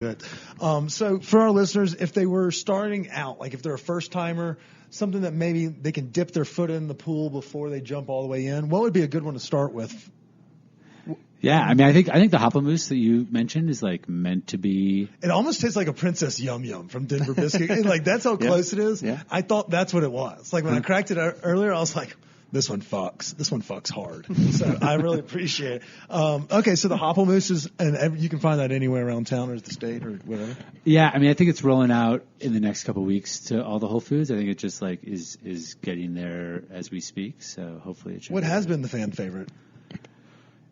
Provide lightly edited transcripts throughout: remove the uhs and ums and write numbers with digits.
Good. So for our listeners, if they were starting out, like if they're a first timer, something that maybe they can dip their foot in the pool before they jump all the way in, what would be a good one to start with? Yeah, I mean, I think the Hoplamoose that you mentioned is like meant to be. It almost tastes like a Princess Yum Yum from Denver Biscuit. Like that's how close it is. Yeah. I thought that's what it was. Like when I cracked it earlier, I was like, this one fucks. This one fucks hard. So I really appreciate it. Okay, so the Hoplamoose is, and you can find that anywhere around town or at the state or whatever. Yeah, I mean, I think it's rolling out in the next couple of weeks to all the Whole Foods. I think it just like is getting there as we speak. So hopefully it should. What has been the fan favorite?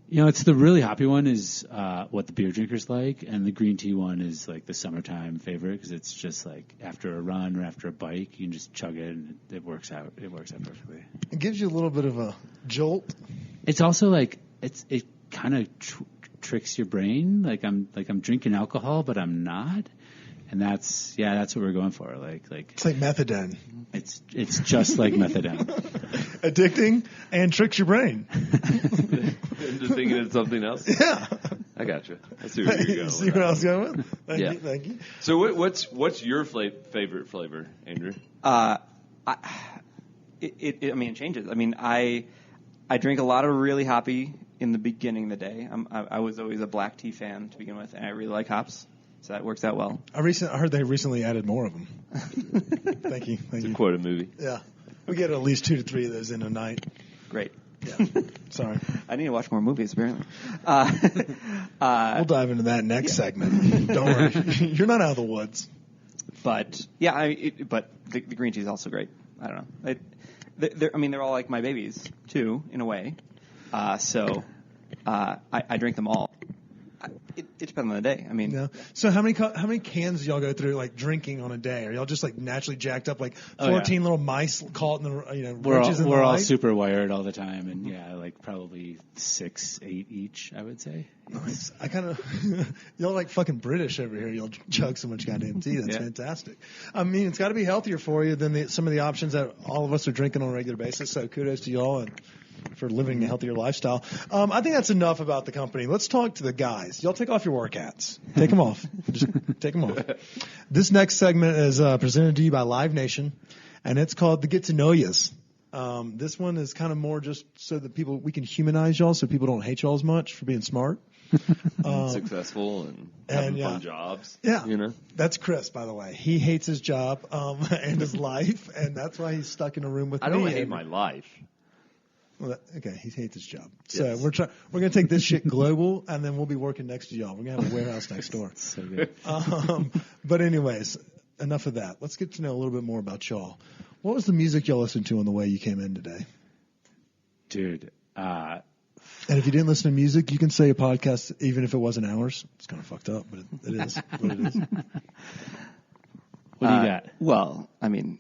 You know, it's the really hoppy one is what the beer drinkers like, and the green tea one is like the summertime favorite because it's just like after a run or after a bike, you can just chug it and it works out. It works out perfectly. It gives you a little bit of a jolt. It's also like it kind of tricks your brain. Like I'm drinking alcohol, but I'm not. And that's what we're going for. Like it's like methadone. It's just like methadone. Addicting and tricks your brain. Into thinking it's something else. Yeah, I got you. I see where you're going. See what I was going with? Thank you. So what's your favorite flavor, Andrew? It changes. I mean, I drink a lot of really hoppy in the beginning of the day. I was always a black tea fan to begin with, and I really like hops. So that works out well. I heard they recently added more of them. Thank you. It's a quota movie. Yeah. We get at least 2 to 3 of those in a night. Great. Yeah. Sorry. I need to watch more movies, apparently. We'll dive into that next segment. Don't worry. You're not out of the woods. But, yeah, but the green tea is also great. I don't know. They're all like my babies, too, in a way. So I drink them all. It depends on the day. I mean, yeah. So how many cans do y'all go through like drinking on a day? Are y'all just like naturally jacked up like 14 little mice caught in the We're all super wired all the time, and like probably 6, 8 each. I would say. Nice. I kind of y'all like fucking British over here. Y'all chug so much goddamn tea. That's fantastic. I mean, it's got to be healthier for you than some of the options that all of us are drinking on a regular basis. So kudos to y'all and for living a healthier lifestyle. I think that's enough about the company. Let's talk to the guys. Y'all take off your work hats. Take them off. Just take them off. This next segment is presented to you by Live Nation, and it's called the Get to Know Yous. This one is kind of more just so that we can humanize y'all so people don't hate y'all as much for being smart. Successful and having fun jobs. Yeah. You know? That's Chris, by the way. He hates his job and his life, and that's why he's stuck in a room with me. I don't hate my life. Well, okay, he hates his job. So we're going to take this shit global, and then we'll be working next to y'all. We're going to have a warehouse next door. So good. But anyways, enough of that. Let's get to know a little bit more about y'all. What was the music y'all listened to on the way you came in today? Dude. And if you didn't listen to music, you can say a podcast even if it wasn't ours. It's kind of fucked up, but it is what it is. What do you got? Well, I mean.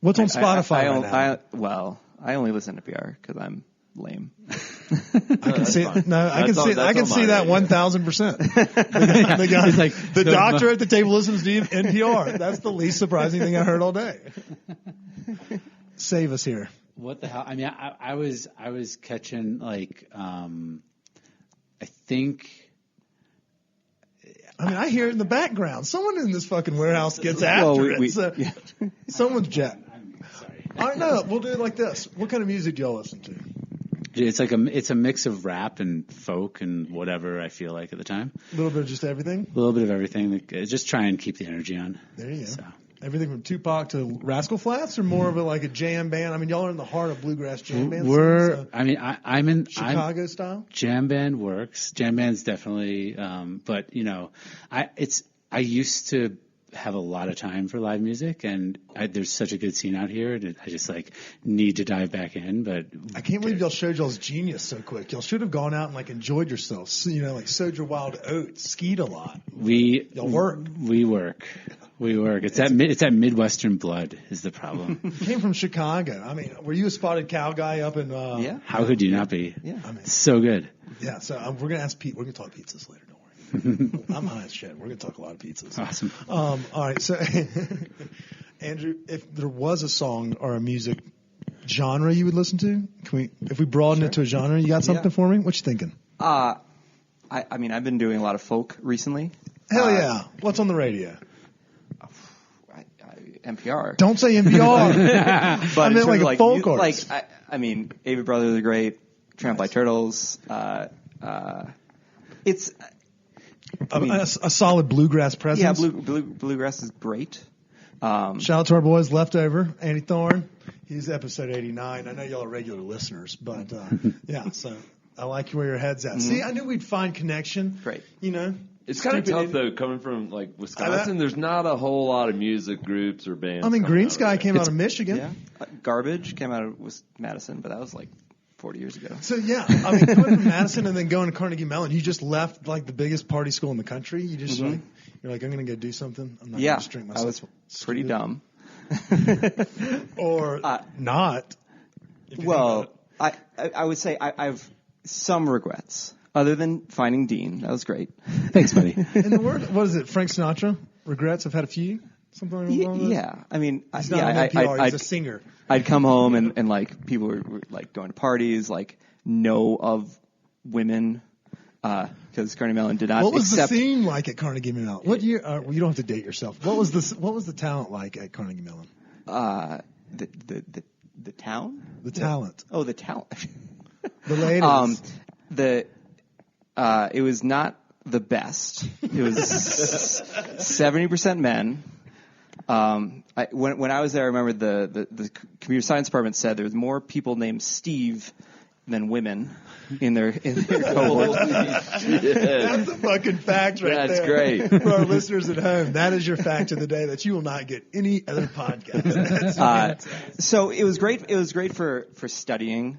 What's on Spotify right now? I only listen to PR because I'm lame. I can see that 1,000%. The guy, It's like, the doctor at the table listens to NPR. That's the least surprising thing I heard all day. Save us here. What the hell? I mean, I was catching like I think. I mean, I hear it in the background. Someone in this fucking warehouse gets after it. Someone's jet. All right, no, we'll do it like this. What kind of music do y'all listen to? It's like it's a mix of rap and folk and whatever I feel like at the time. A little bit of just everything? A little bit of everything. Just try and keep the energy on. There you go. So. Everything from Tupac to Rascal Flatts, or more of like a jam band? I mean, y'all are in the heart of bluegrass jam bands. I'm in Chicago style. Jam band works. Jam band's definitely. But I used to have a lot of time for live music, and there's such a good scene out here that I just like need to dive back in. But I can't believe y'all showed y'all's genius so quick. Y'all should have gone out and like enjoyed yourselves. Like sowed your wild oats, skied a lot. Y'all work. We work. It's that Midwestern blood is the problem. You came from Chicago. I mean, were you a spotted cow guy up in? Yeah. How could you not be? Yeah. I mean, so good. Yeah. So we're gonna ask Pete. We're gonna talk pizzas later. I'm high as shit. We're going to talk a lot of pizzas. Awesome. All right. So, Andrew, if there was a song or a music genre you would listen to, if we broaden it to a genre, you got something for me? What you thinking? I mean, I've been doing a lot of folk recently. Hell yeah. What's on the radio? NPR. Don't say NPR. But I meant like a folk like artist. I mean, Avett Brothers are great. Tramp by Turtles. It's a solid bluegrass presence. yeah, bluegrass is great. Shout out to our boys Leftover, Andy Thorne. He's episode 89. I know y'all are regular listeners, but yeah, so I like where your head's at. See, I knew we'd find connection. Great. You know? It's kind of Stupid tough though, coming from like Wisconsin. There's not a whole lot of music groups or bands. I mean, coming Green out of Sky there. came out of Michigan. Yeah. Garbage came out of Madison, but that was like 40 years ago. So yeah, I mean, coming from Madison and then going to Carnegie Mellon, you just left like the biggest party school in the country. You just like, you're like, I'm going to go do something. I'm not going to just drink myself. I was pretty dumb. Or not. if you Well, think I would say I have some regrets. Other than finding Dean, that was great. Thanks, buddy. about it. In the word, what is it? Frank Sinatra? Regrets? I've had a few. Something like that. Yeah, I mean, He's not on NPR. He's a singer. I'd come home and like people were like going to parties, like know of women, because Carnegie Mellon did not What was accept. the scene like at Carnegie Mellon? What year? You don't have to date yourself. What was the talent like at Carnegie Mellon? The town? The talent. Oh, the talent. The ladies. It was not the best. It was 70% men. When I was there, I remember the computer science department said there was more people named Steve than women in their cohort. That's a fucking fact right That's there. great. For our listeners at home, that is your fact of the day that you will not get any other podcast. That's So it was great. It was great for studying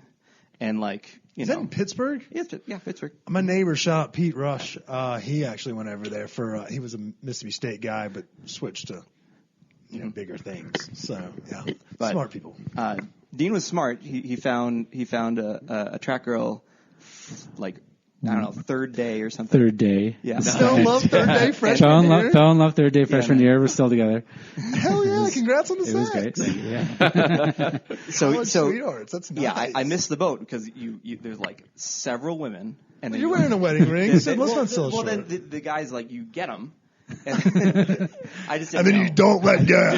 and like Is that in Pittsburgh? Yeah, Pittsburgh. My neighbor, shout out Pete Rush, he actually went over there for, he was a Mississippi State guy, but switched to, bigger things. So, yeah, But, smart people. Dean was smart. He found a track girl, like I don't know, third day or something. Third day. Yeah. Still love third day freshman year. Fell in love third day freshman year. We're still together. Hell yeah, congrats on the It was sex. great. Yeah. College sweethearts, that's nice. Yeah, I missed the boat because you there's like several women and then You're wearing a wedding ring, so let's not sell well, short. then the guy's like, you get them. And I just And didn't then know. you don't let go.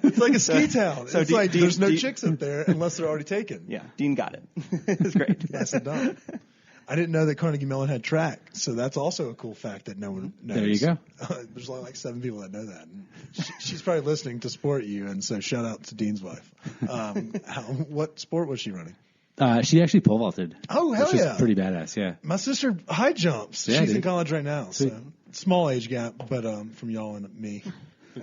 It's like a ski town. so It's Dean- like Dean- there's no Dean- chicks up there unless they're already taken. Yeah, Dean got it. It was great. Nicely done. I didn't know that Carnegie Mellon had track, so that's also a cool fact that no one knows. There you go. There's only like 7 people that know that. And she's probably listening to support you, and so shout out to Dean's wife. What sport was she running? She actually pole vaulted. Oh, hell which yeah. is pretty badass. Yeah. My sister high jumps. Yeah, She's in dude. college right now, Sweet. so small age gap, but from y'all and me,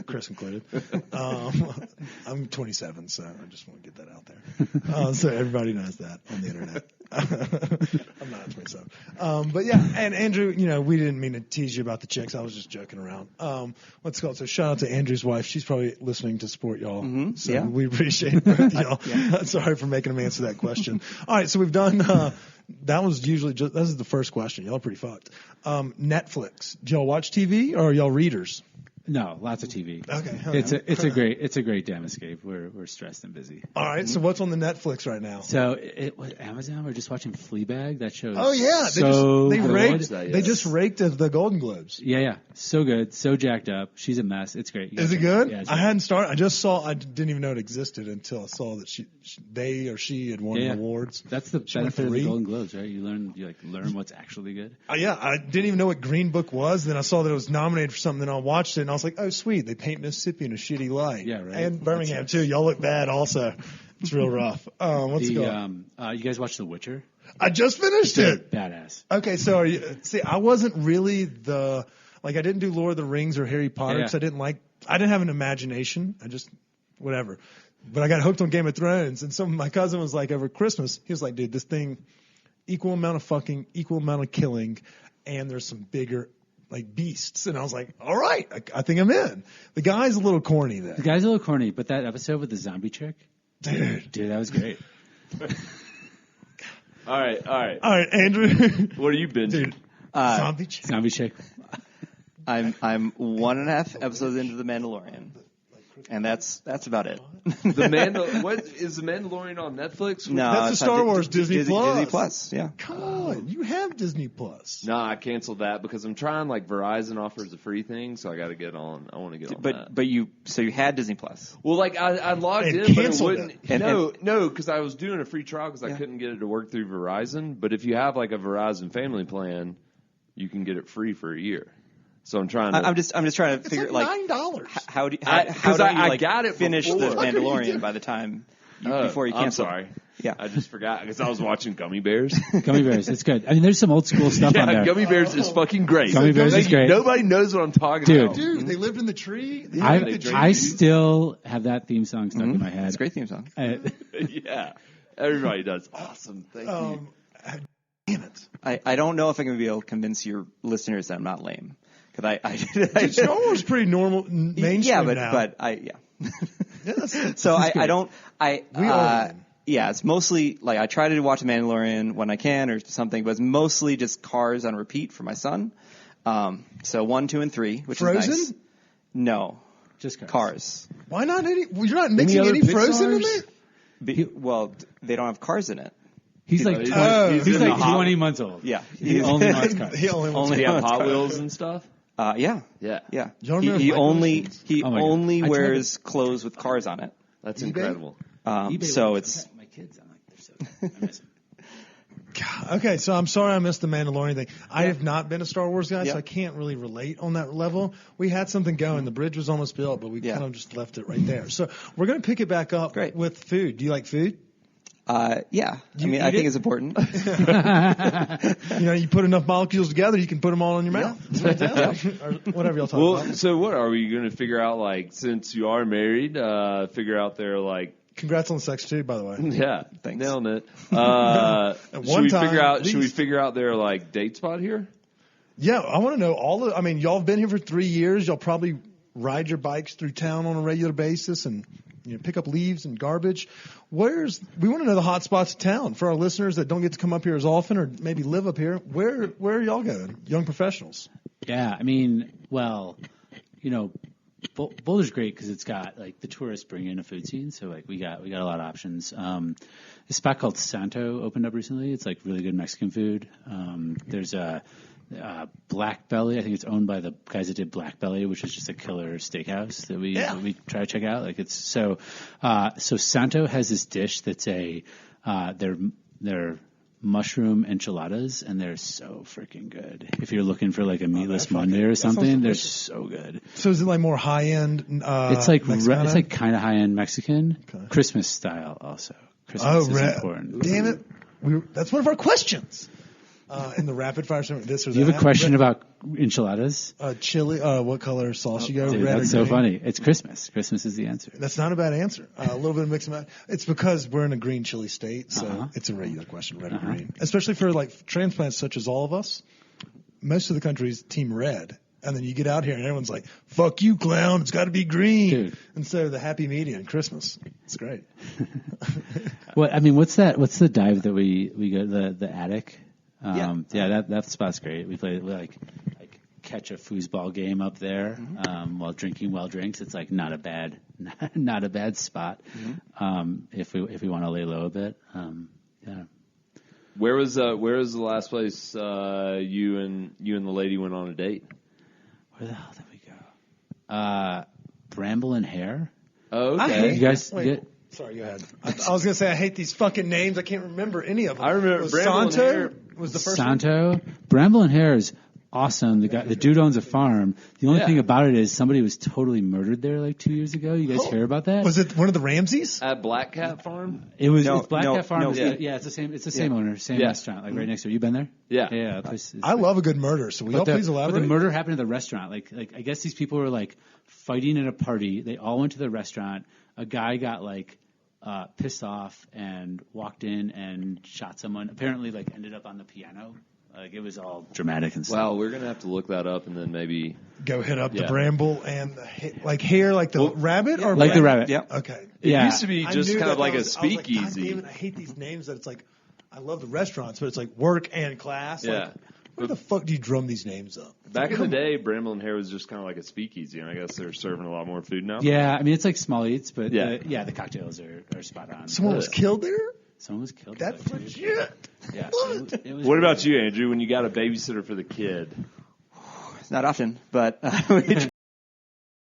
Chris included. I'm 27, so I just want to get that out there, so everybody knows that on the internet. I'm not 27, but yeah. And Andrew, we didn't mean to tease you about the chicks. I was just joking around. What's it called? So shout out to Andrew's wife. She's probably listening to support y'all. So yeah. we appreciate both y'all. Sorry for making him answer that question. All right, so we've done. That was usually this is the first question. Y'all are pretty fucked. Netflix. Do y'all watch TV or are y'all readers? No, lots of TV. Okay, It's a great damn escape. We're stressed and busy. All right, so what's on the Netflix right now? So it was Amazon. We're just watching Fleabag. That show. Oh yeah, so they good. raked. that, They yes. just raked the Golden Globes. Yeah, so good, so jacked up. She's a mess. It's great. You Is gotta it check good? Yeah, it's I great. hadn't started. I just saw. I didn't even know it existed until I saw that she had won Yeah. awards. That's the She won benefit of 3. the Golden Globes, right? You learn what's actually good. Yeah, I didn't even know what Green Book was. Then I saw that it was nominated for something, and I watched it, and I was like, "Oh, sweet! They paint Mississippi in a shitty light." Yeah, right. And Birmingham too. Y'all look bad, also. It's real rough. What's it called? You guys watch The Witcher? I just finished it. Badass. Okay, so see, I wasn't really I didn't do Lord of the Rings or Harry Potter Yeah. because I didn't have an imagination. I just whatever. But I got hooked on Game of Thrones, and my cousin was like over Christmas, he was like, "Dude, this thing, equal amount of fucking, equal amount of killing, and there's some bigger." Like beasts, and I was like, "All right, I think I'm in." The guy's a little corny though. The guy's a little corny, but that episode with the zombie chick, Dude, that was great. All right. all right, Andrew. What are you binging? Dude, zombie chick. Zombie chick. I'm 1.5 episodes into The Mandalorian. And that's about it. What is the Mandalorian on Netflix? No, That's the it's Star on Wars Disney Plus. Disney Plus, yeah. Come on, you have Disney Plus. No, I canceled that because I'm trying. Like Verizon offers a free thing, so I got to get on. I want to get on that. But you had Disney Plus. Well, like I logged And in, but it canceled wouldn't. it. No, because I was doing a free trial because I couldn't get it to work through Verizon. But if you have like a Verizon family plan, you can get it free for a year. So I'm trying to. I'm just trying to It's figure like like $9. how do I got it finish the before. Mandalorian by the time before you cancel. I'm sorry. Yeah. I just forgot because I was watching Gummy Bears. Gummy Bears, it's good. I mean, there's some old school stuff on Yeah, there. Gummy Bears is fucking great. Gummy Bears is great. Nobody knows what I'm talking Dude. about. Dude, they lived in the tree. They I, ate the I trees. still have that theme song stuck in my head. It's a great theme song. Yeah, everybody does. Awesome, thank you. Damn it. I don't know if I'm going to be able to convince your listeners that I'm not lame. Dude, Star Wars is pretty normal, mainstream yeah, now. but Yeah, So I don't We are lame. yeah, it's mostly like I try to watch Mandalorian when I can or something, but it's mostly just Cars on repeat for my son. So 1, 2, and 3, which Frozen? is nice. No, Just Cars. Why not any? Well, you're not mixing other any Frozen in Pixars? there? Well, they don't have cars in it. He's like 20, Oh. he's in the like Hot- 20 months old. Yeah, He only wants cars. He only wants Only Do you have wants Hot cars. Wheels and stuff? Yeah. Yeah, Yeah. You don't remember He micro only machines? he Oh my God. only I tried wears clothes with cars on it. that's eBay? incredible. So it's my kids. I'm like, they're so. I miss them. God, okay, so I'm sorry I missed the Mandalorian thing. I have not been a Star Wars guy, Yeah. so I can't really relate on that level. We had something going. The bridge was almost built, but we Yeah. kind of just left it right there. So we're going to pick it back up Great. with food. Do you like food? yeah. I You mean, I eat think it? it's important. You know, you put enough molecules together, you can put them all in your mouth. That's fantastic. Or whatever y'all talk Well, about. so what are we going to figure out? Like, since you are married, figure out their like. Congrats on the sex too, by the way. Yeah, Thanks. nailing it. At should one we time, figure out? at Should we least. figure out their like date spot here? Yeah, I want to know I mean, y'all have been here for 3 years. Y'all probably ride your bikes through town on a regular basis and pick up leaves and garbage. We want to know the hot spots of town for our listeners that don't get to come up here as often or maybe live up here. Where are y'all going, young professionals? Yeah, I mean, well, Boulder's great because it's got like the tourists bring in a food scene, so like we got a lot of options. A spot called Santo opened up recently. It's like really good Mexican food. There's a Black Belly. I think it's owned by the guys that did Black Belly, which is just a killer steakhouse that we try to check out. Like it's so Santo has this dish that's they're mushroom enchiladas, and they're so freaking good. If you're looking for like a meatless Monday or something, they're so good. So is it like more high end? It's like Mexicana? it's like kind of high end Mexican, Okay. Christmas style also. Christmas is important. Damn it! That's one of our questions. In the rapid fire, this or that. Do you have a question about enchiladas? Chili? What color sauce you go? Dude, red that's or so green? funny. It's Christmas. Christmas is the answer. That's not a bad answer. A little bit of mix and match. It's because we're in a green chili state, so it's a regular question, red or green. Especially for like transplants such as all of us. Most of the country's team red. And then you get out here and everyone's like, fuck you, clown. It's got to be green. Dude. And so the happy median, Christmas. It's great. Well, I mean, what's that? What's the dive that we go the attic? Yeah. That spot's great. We like catch a foosball game up there while drinking well drinks. It's like not a bad spot if we want to lay low a bit. Yeah. Where was the last place you and the lady went on a date? Where the hell did we go? Bramble and Hare. Oh, I okay. hate- You guys Wait. get Sorry, go ahead. I was going to say I hate these fucking names. I can't remember any of them. I remember Was Bramble and Santo Hare. was the first one? Santo. Bramble and Hare is awesome. The dude owns a farm. The only Yeah. thing about it is somebody was totally murdered there like 2 years ago. You guys hear about that? Was it one of the Ramses? At Black Cat Farm? It was No, it's Black no, Cat Farm. no. Yeah, it's the same. It's the same owner, same Yeah. restaurant, like right next to it. You been there? Yeah. Yeah. that place is I great. love a good murder, so will y'all But please elaborate? the murder happened at the restaurant. Like I guess these people were like fighting at a party. They all went to the restaurant. A guy got like pissed off and walked in and shot someone. Apparently, like ended up on the piano. Like it was all dramatic and stuff. Wow, we're gonna have to look that up and then maybe. Go hit up the Yeah. bramble and the like hair, like the rabbit, or like the rabbit. Yeah. Okay. It Yeah. used to be I just knew kind that of like a I was like, God speakeasy. damn it, I hate these names that it's like. I love the restaurants, but it's like work and class. Yeah. Like, Where the fuck do you drum these names up? Back in the day, Bramble and Hare was just kind of like a speakeasy, and I guess they're serving a lot more food now. Yeah, I mean, it's like small eats, but Yeah. the cocktails are spot on. Someone was killed there? Someone was killed. That's there, too. legit. Yeah. It was What about you, Andrew, when you got a babysitter for the kid? It's not often, but we